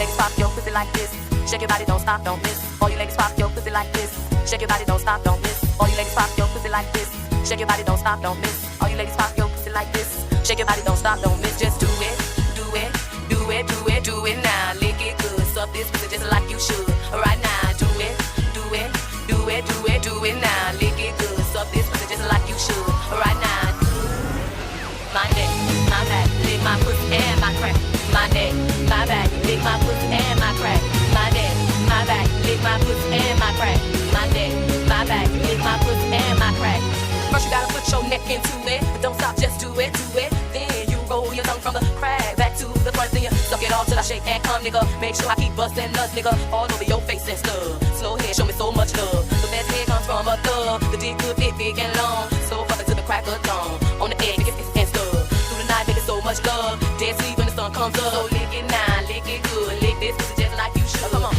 ladies pop your pussy like this. Shake your body, don't stop, don't miss. All you ladies pop your pussy like this. Shake your body, don't stop, don't miss. All you ladies pop your pussy like this. Shake your body, don't stop, don't miss. All you ladies pop your pussy like this. Shake your body, don't stop, don't miss. Just do it, do it, do it, do it, do it now. Lick it good, suck this pussy just like you should. Right now, do it, do it, do it, do it, do it now. Lick it good, suck this pussy just like you should. Right now. My neck, my back, lick my pussy and my crack. My neck, my back, lick my pussy and my crack. My neck, my back, lick my pussy and my crack. My neck, my back, lick my pussy and my crack. First you gotta put your neck into it, but don't stop, just do it, do it. Then you roll your tongue from the crack back to the front, then you suck it off till I shake and come, nigga. Make sure I keep busting nuts, nigga, all over your face and stuff. Slow head, show me so much love. The best head comes from a thug. The dick good, fit, big and long. So fucking to the crack of dawn. On the edge, nigga, and stuff. Through the night, nigga, so much love. Dead sleep when the sun comes up. So lick it now, lick it good. Lick this pussy just like you should. Come on.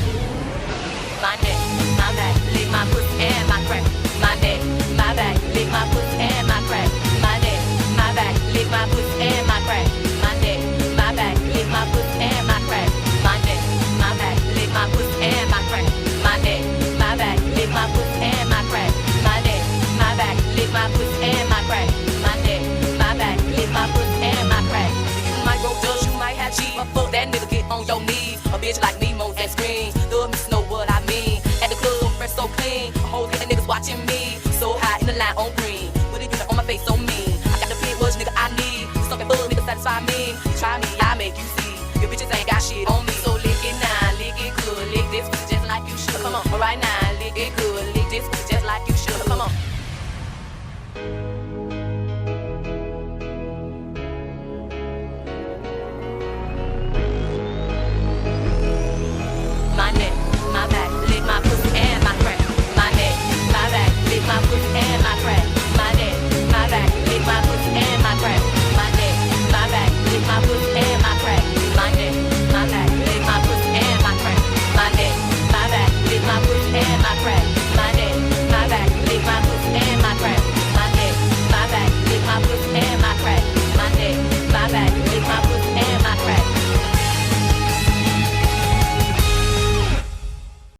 My neck, my back, lick my pussy and my crack. My neck, my back, lick my pussy and my crack. My neck, my back, lick my pussy and my crack. My neck, my back, lick my pussy and my crack. My neck, my back, lick my pussy and my crack. My neck, my back, lick my pussy and my crack. My neck, my back, lick my pussy and my crack. My neck, my back, lick my pussy and my crack. You might roll dubs, you might have cheese, but fuck that nigga, get on your knees. A bitch like me moans and screams. Thug me know what I mean. At the club, fresh so clean. A whole lot of niggas watching me. So high in the line on green. With a unit on my face so mean. I got the big much nigga I need. Something full nigga satisfy me. You try me, I make you see. Your bitches ain't got shit on me. So lick it now, lick it good. Lick this pussy just like you should. Come on, right now, lick it good.